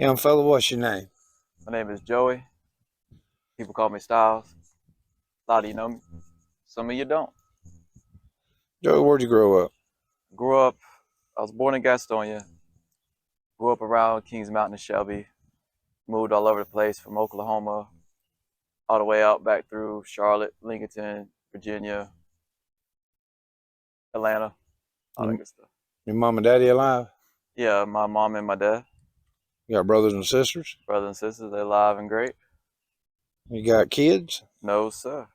Young fella, what's your name? My name is Joey. People call me Styles. A lot of you know me. Some of you don't. Joey, where'd you grow up? I was born in Gastonia. Grew up around Kings Mountain and Shelby. Moved all over the place from Oklahoma all the way out back through Charlotte, Lincoln, Virginia, Atlanta, all that Your, good stuff. your mom and daddy alive? Yeah, my mom and my dad, You got brothers and sisters? brothers and sisters, they're alive and great. You got kids? No, sir.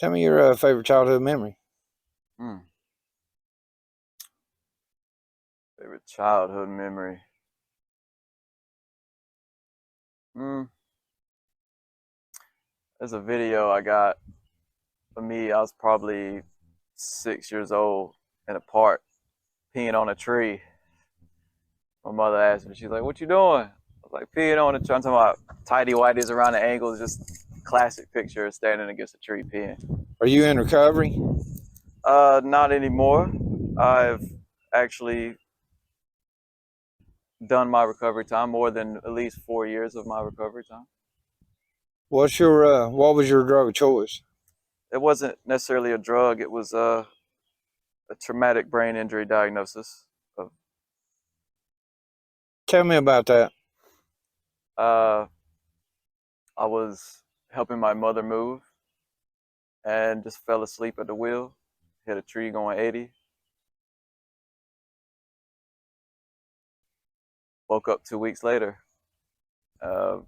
Tell me your favorite childhood memory. Hmm. Favorite childhood memory. Hmm. There's a video I got of me. I was probably 6 years old in a park peeing on a tree. My mother asked me, she's like, "What you doing?" I was like, "Peeing on a tree." I'm talking about tidy whities around the ankles, just classic picture of standing against a tree peeing. Are you in recovery? Not anymore. I've actually done my recovery time, more than at least 4 years of my recovery time. What was your drug of choice? It wasn't necessarily a drug, it was a traumatic brain injury diagnosis. Of, Tell me about that. uh, I was helping my mother move and just fell asleep at the wheel, hit a tree going 80. Woke up 2 weeks later, uh,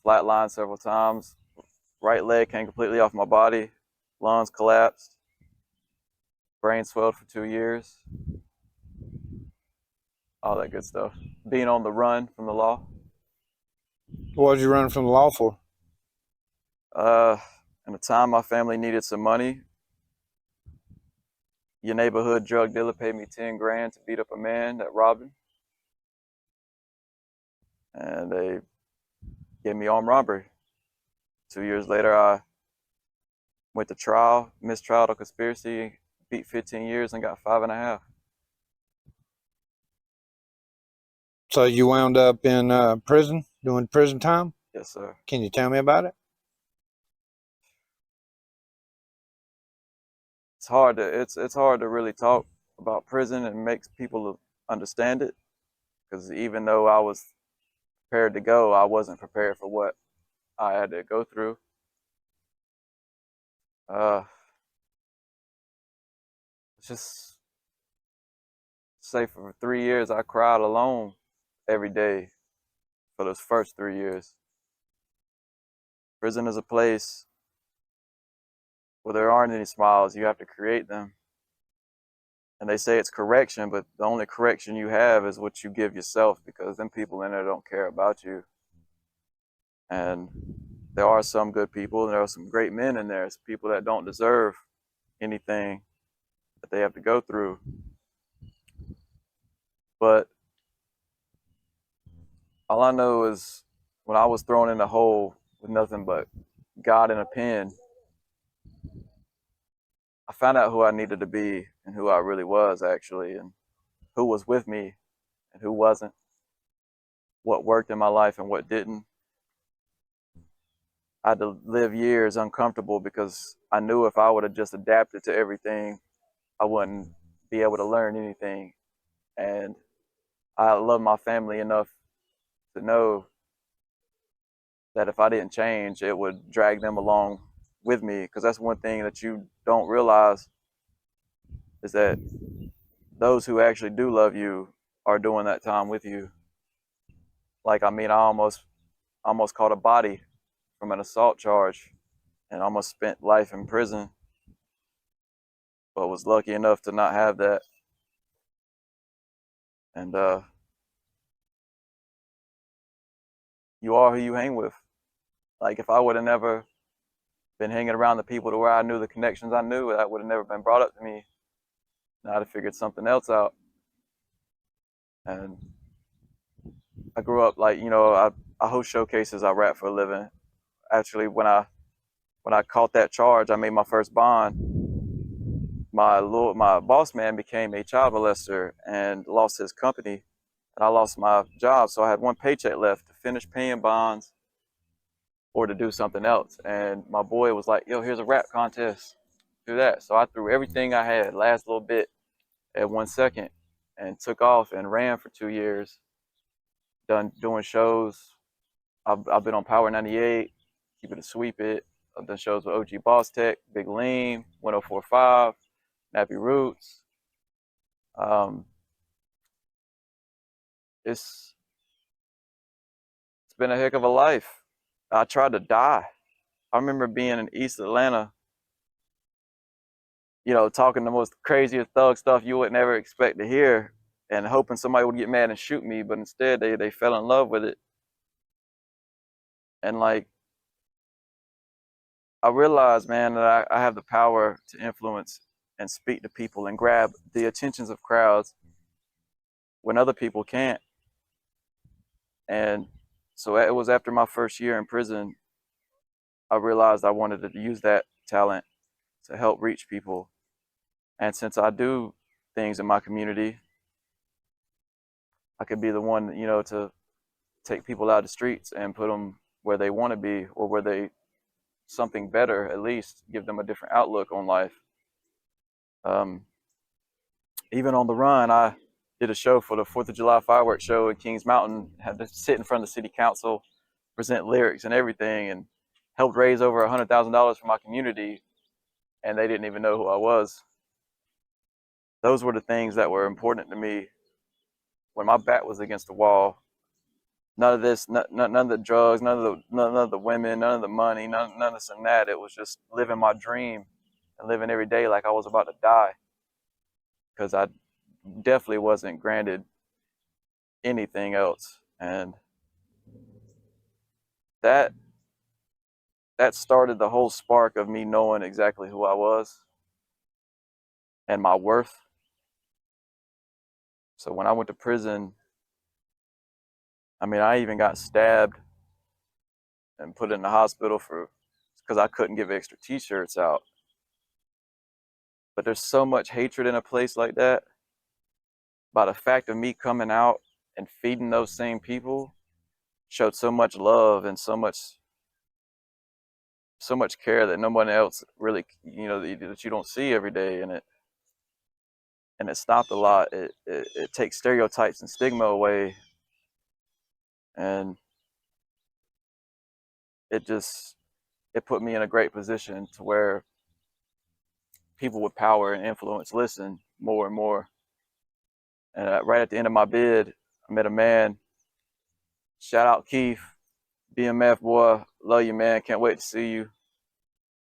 flatlined several times. Right leg came completely off my body, lungs collapsed, brain swelled for 2 years, all that good stuff. Being on the run from the law. What was you running from the law for? Uh, in the time my family needed some money, your neighborhood drug dealer paid me 10 grand to beat up a man that robbed him. And they gave me armed robbery. 2 years later, I went to trial, mistrial to conspiracy, beat 15 years and got 5.5. So you wound up in prison doing prison time? Yes, sir. Can you tell me about it? It's hard to really talk about prison and makes people understand it, because even though I was prepared to go, I wasn't prepared for what I had to go through. Uh, just say for 3 years, I cried alone every day for those first 3 years. Prison is a place where there aren't any smiles. You have to create them. And they say it's correction, but the only correction you have is what you give yourself, because them people in there don't care about you. And there are some good people, and there are some great men in there. It's people that don't deserve anything that they have to go through. But all I know is when I was thrown in a hole with nothing but God in a pen, I found out who I needed to be and who I really was, actually, and who was with me and who wasn't, what worked in my life and what didn't. I had to live years uncomfortable because I knew if I would have just adapted to everything, I wouldn't be able to learn anything. And I love my family enough to know that if I didn't change, it would drag them along with me. Because that's one thing that you don't realize, is that those who actually do love you are doing that time with you. Like, I mean, I almost caught a body from an assault charge and almost spent life in prison, but was lucky enough to not have that. And you are who you hang with. Like, if I would have never been hanging around the people to where I knew the connections I knew, that would have never been brought up to me. And I'd have figured something else out. And I grew up like, I host showcases, I rap for a living. Actually, when I caught that charge, I made my first bond. My boss man became a child molester and lost his company, and I lost my job. So I had one paycheck left to finish paying bonds or to do something else. And my boy was like, yo, here's a rap contest. Do that. So I threw everything I had, last little bit, at 1 second, and took off and ran for 2 years, doing shows. I've been on Power 98, Keep It to Sweep It. I've done shows with OG Boss Tech, Big Lean, 1045, Nappy Roots. Um, it's been a heck of a life. I tried to die. I remember being in East Atlanta, talking the most craziest thug stuff you would never expect to hear, and hoping somebody would get mad and shoot me, but instead they fell in love with it. And like, I realized, man, that I have the power to influence and speak to people and grab the attentions of crowds when other people can't. And so it was after my first year in prison, I realized I wanted to use that talent to help reach people. And since I do things in my community, I could be the one, to take people out of the streets and put them where they want to be, or where they something better, at least give them a different outlook on life. Even on the run, I did a show for the 4th of July fireworks show at Kings Mountain, had to sit in front of the city council, present lyrics and everything, and helped raise over $100,000 for my community, and they didn't even know who I was. Those were the things that were important to me when my back was against the wall. None of this, none of the drugs, none of the women, none of the money, none of this and that. It was just living my dream and living every day like I was about to die, because I definitely wasn't granted anything else. And that started the whole spark of me knowing exactly who I was and my worth. So when I went to prison, I even got stabbed and put in the hospital because I couldn't give extra t-shirts out. But there's so much hatred in a place like that. By the fact of me coming out and feeding those same people showed so much love and so much care that no one else really, that you don't see every day. And it stopped a lot. It takes stereotypes and stigma away, and it put me in a great position to where people with power and influence listen more and more. And right at the end of my bid, I met a man. Shout out Keith, BMF boy, love you, man. Can't wait to see you.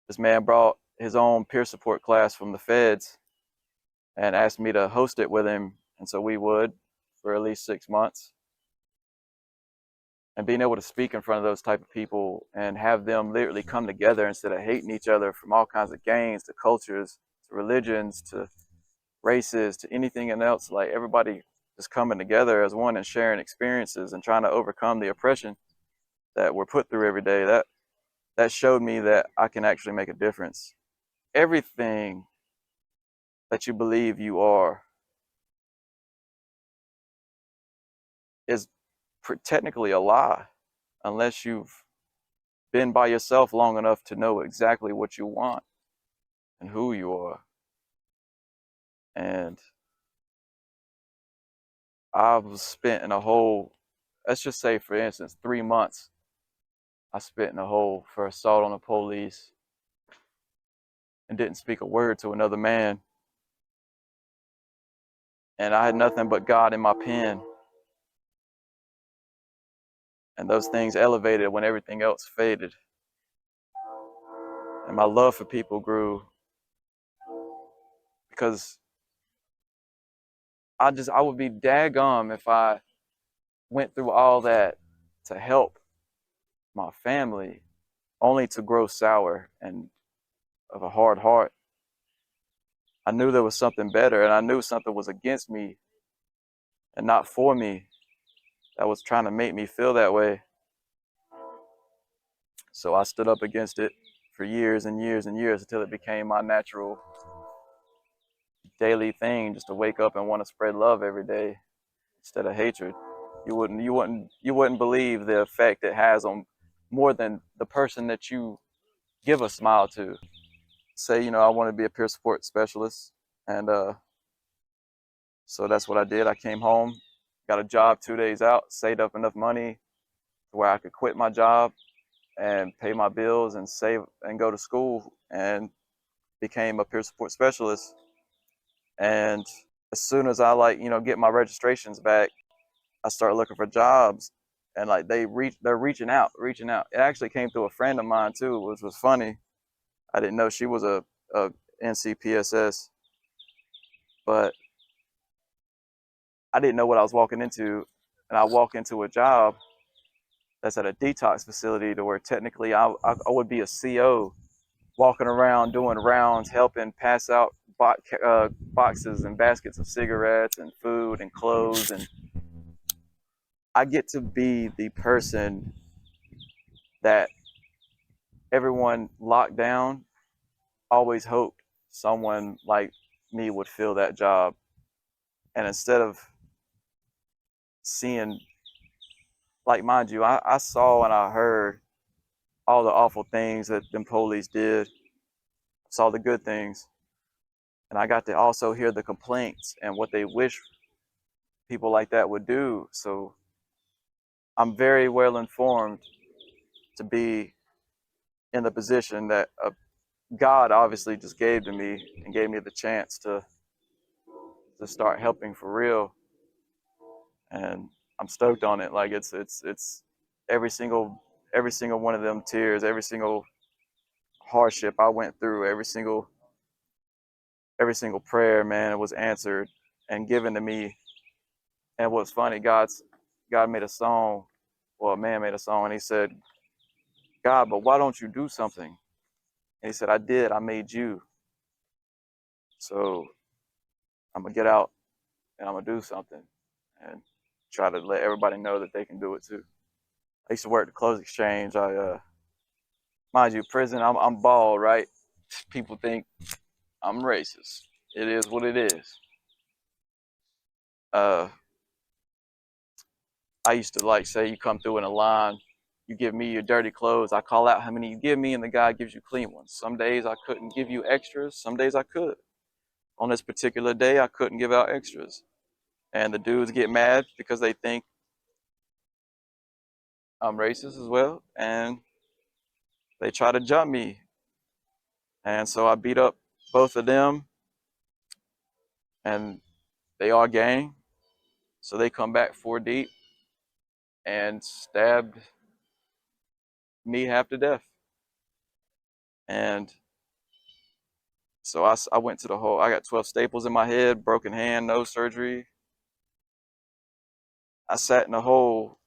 This man brought his own peer support class from the feds and asked me to host it with him, and so we would for at least 6 months. And being able to speak in front of those type of people and have them literally come together instead of hating each other from all kinds of gangs to cultures to religions to races to anything else, like everybody just coming together as one and sharing experiences and trying to overcome the oppression that we're put through every day, that showed me that I can actually make a difference. Everything that you believe you are is technically a lie, unless you've been by yourself long enough to know exactly what you want and who you are. And I was spent in a hole, let's just say, for instance, 3 months I spent in a hole for assault on the police and didn't speak a word to another man. And I had nothing but God in my pen. And those things elevated when everything else faded. And my love for people grew because I would be daggum if I went through all that to help my family only to grow sour and of a hard heart. I knew there was something better, and I knew something was against me and not for me that was trying to make me feel that way. So I stood up against it for years and years and years until it became my natural daily thing, just to wake up and want to spread love every day instead of hatred. You wouldn't believe the effect it has on more than the person that you give a smile to. Say, I want to be a peer support specialist, and so that's what I did. I came home, got a job 2 days out, saved up enough money where I could quit my job and pay my bills and save and go to school, and became a peer support specialist. And as soon as I get my registrations back, I start looking for jobs, and like they're reaching out. It actually came through a friend of mine too, which was funny. I didn't know she was a NCPSS, but I didn't know what I was walking into, and I walk into a job that's at a detox facility to where technically I would be a CO, walking around doing rounds, helping pass out boxes and baskets of cigarettes and food and clothes, and I get to be the person that everyone locked down always hoped someone like me would fill that job. And instead of seeing, like, mind you, I saw and I heard all the awful things that them police did, saw the good things, and I got to also hear the complaints and what they wish people like that would do. So I'm very well informed to be in the position that God obviously just gave to me and gave me the chance to start helping for real. And I'm stoked on it. Like it's every single one of them tears, every single hardship I went through, every single prayer, man, it was answered and given to me. And what's funny, God made a song, well, a man made a song, and he said, God, but why don't you do something? And he said, I did, I made you. So I'm gonna get out and I'm gonna do something and try to let everybody know that they can do it too. I used to work at the clothes exchange. Mind you, prison, I'm bald, right? People think I'm racist. It is what it is. Uh, I used to like say you come through in a line, you give me your dirty clothes, I call out how many you give me, and the guy gives you clean ones. Some days I couldn't give you extras, some days I could. On this particular day, I couldn't give out extras. And the dudes get mad because they think I'm racist as well, and they try to jump me. And so I beat up both of them, and they are gang. So they come back 4 deep and stabbed me half to death. And so I went to the hole. I got 12 staples in my head, broken hand, no surgery. I sat in a hole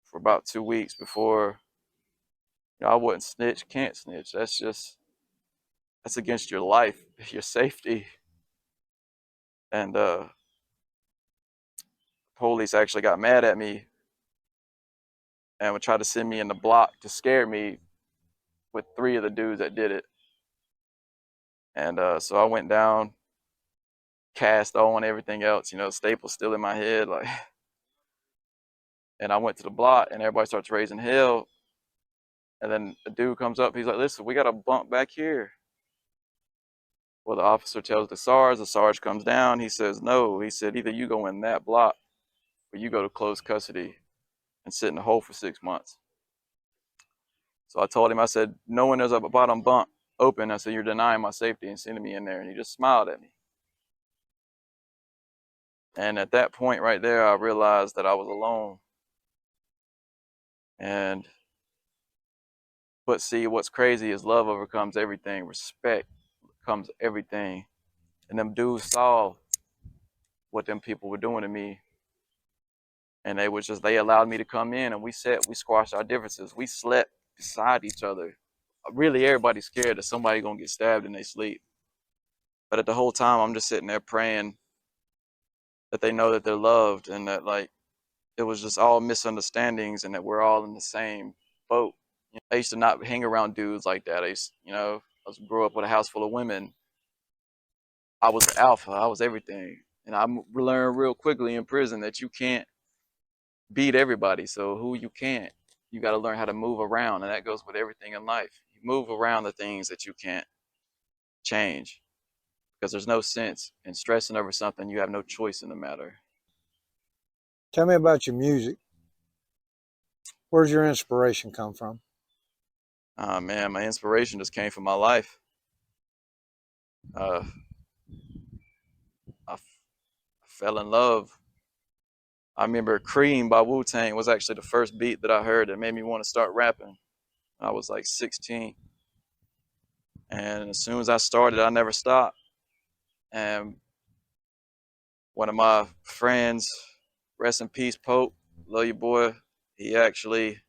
for about 2 weeks before, I wouldn't snitch, can't snitch. That's against your life, your safety. And police actually got mad at me and would try to send me in the block to scare me with 3 of the dudes that did it. And so I went down, cast on everything else, staples still in my head, like. And I went to the block, and everybody starts raising hell. And then a dude comes up, he's like, "Listen, we got a bunk back here." Well, the officer tells the Sarge comes down. He says, "No." He said, "Either you go in that block or you go to closed custody and sit in the hole for 6 months." So I told him, I said, "Knowing there's a bottom bunk open," I said, "you're denying my safety and sending me in there." And he just smiled at me. And at that point right there, I realized that I was alone. But see, what's crazy is love overcomes everything. Respect comes everything. And them dudes saw what them people were doing to me. And they allowed me to come in, and we squashed our differences. We slept beside each other. Really, everybody's scared that somebody gonna get stabbed in their sleep. But at the whole time, I'm just sitting there praying that they know that they're loved, and that, like, it was just all misunderstandings, and that we're all in the same boat. I used to not hang around dudes like that. I grew up with a house full of women. I was the alpha. I was everything. And I learned real quickly in prison that you can't beat everybody. So who you can't, you got to learn how to move around. And that goes with everything in life. You move around the things that you can't change, because there's no sense in stressing over something you have no choice in the matter. Tell me about your music. Where's your inspiration come from? Man, my inspiration just came from my life. Uh, I fell in love. I remember Cream by Wu-Tang was actually the first beat that I heard that made me want to start rapping. I was like 16. And as soon as I started, I never stopped. And one of my friends, rest in peace, Pope, love you, boy, he actually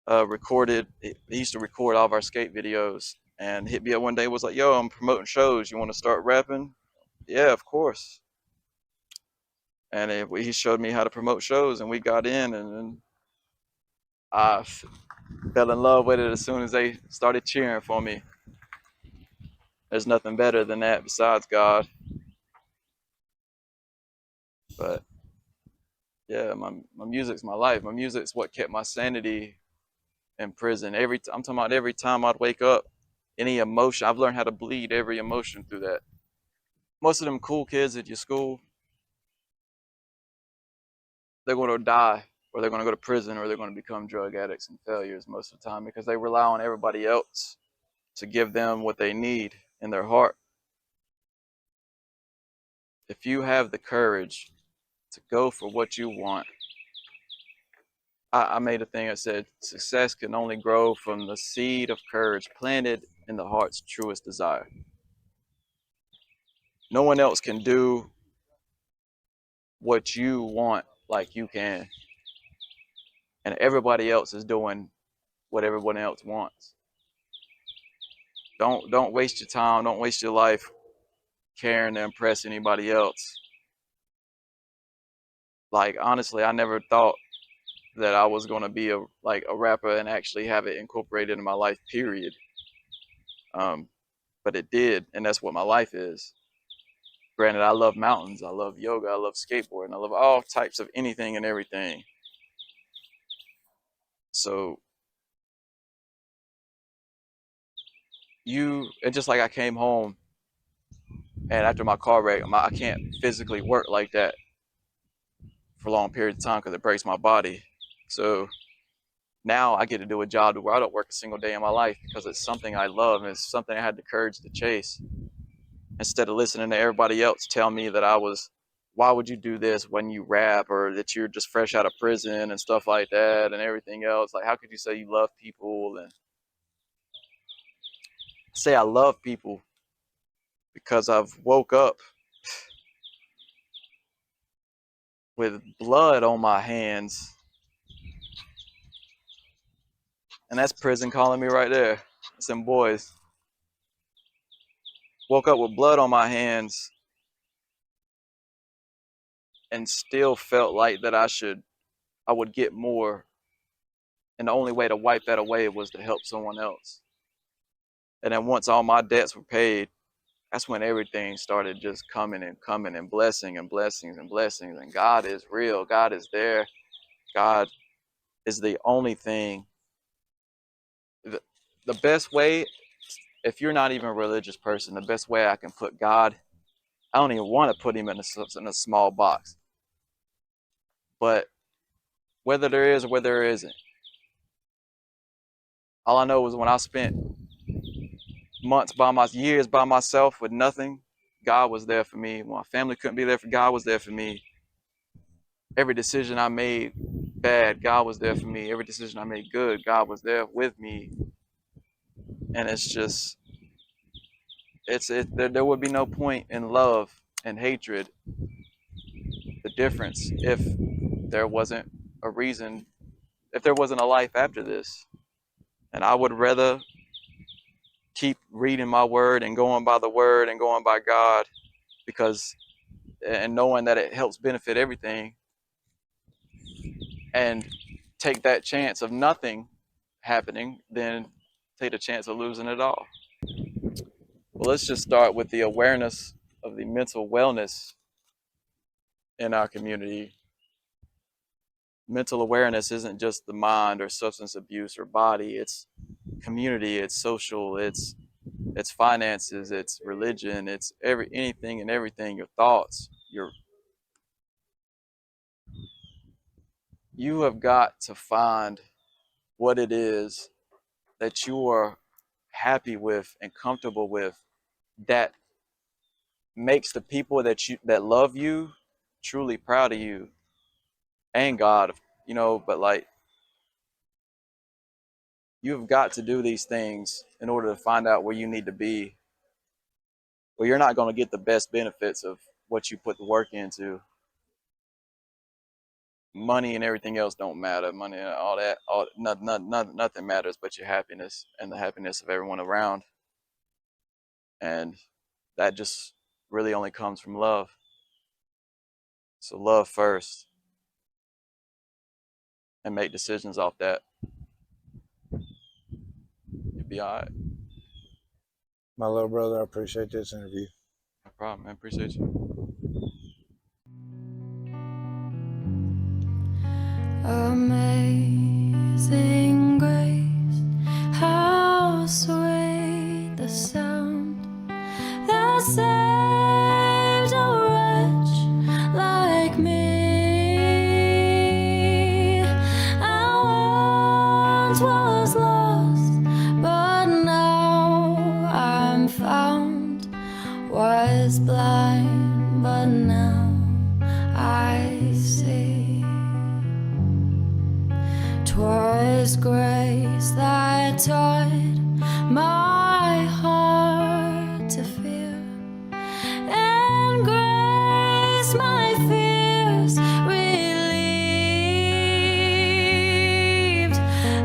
he used to record all of our skate videos and hit me up one day, was like, yo, I'm promoting shows. You want to start rapping? Yeah, of course. And he showed me how to promote shows, and we got in, and I fell in love with it as soon as they started cheering for me. There's nothing better than that besides God. But yeah, my music's my life. My music's what kept my sanity in prison. I'm talking about every time I'd wake up, any emotion, I've learned how to bleed every emotion through that. Most of them cool kids at your school, they're going to die, or they're going to go to prison, or they're going to become drug addicts and failures most of the time, because they rely on everybody else to give them what they need in their heart. If you have the courage to go for what you want, I made a thing that said success can only grow from the seed of courage planted in the heart's truest desire. No one else can do what you want like you can, and everybody else is doing what everyone else wants. Don't waste your time, don't waste your life caring to impress anybody else. Like, honestly, I never thought that I was going to be a rapper and actually have it incorporated in my life, period. But it did, and that's what my life is. Granted, I love mountains, I love yoga, I love skateboarding, I love all types of anything and everything. So and just like I came home, and after my car wreck, I can't physically work like that for long periods of time because it breaks my body. So now I get to do a job where I don't work a single day in my life because it's something I love, and it's something I had the courage to chase, instead of listening to everybody else tell me that why would you do this when you rap, or that you're just fresh out of prison and stuff like that and everything else. Like, how could you say you love people? And say I love people because I've woke up with blood on my hands, and that's prison calling me right there. It's them boys. Woke up with blood on my hands and still felt like that I would get more, and the only way to wipe that away was to help someone else. And then once all my debts were paid, that's when everything started just coming and coming, and blessing and blessings and blessings. And God is real. God is there. God is the only thing. The best way, if you're not even a religious person, the best way I can put God, I don't even want to put him in a small box. But whether there is or whether there isn't, all I know is when I spent years by myself with nothing, God was there for me. When my family couldn't be there for, God was there for me. Every decision I made bad, God was there for me. Every decision I made good, God was there with me. And it's just, there would be no point in love and hatred, the difference, if there wasn't a reason, if there wasn't a life after this. And I would rather keep reading my word and going by the word and going by God, because, and knowing that it helps benefit everything, and take that chance of nothing happening than take the chance of losing it all. Well, let's just start with the awareness of the mental wellness in our community. Mental awareness isn't just the mind or substance abuse or body. It's community, it's social, it's finances, it's religion, it's anything and everything, your thoughts, you have got to find what it is that you are happy with and comfortable with, that makes the people that love you truly proud of you, and God, but like, you've got to do these things in order to find out where you need to be, or you're not going to get the best benefits of what you put the work into. Money and everything else don't matter. Money and all that, nothing matters but your happiness and the happiness of everyone around. And that just really only comes from love. So love first and make decisions off that. You'll be all right. My little brother, I appreciate this interview. No problem, man. Appreciate you. Amazing grace, how sweet the sound that saved a wretch like me. I once was lost, but now I'm found. Was blind, but now I see. 'Twas grace that taught my heart to fear, and grace my fears relieved.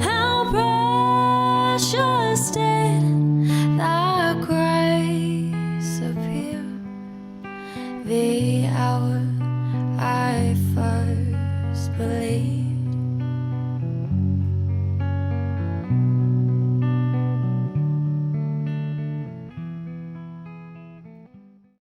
How precious did that grace appear the hour I first believed.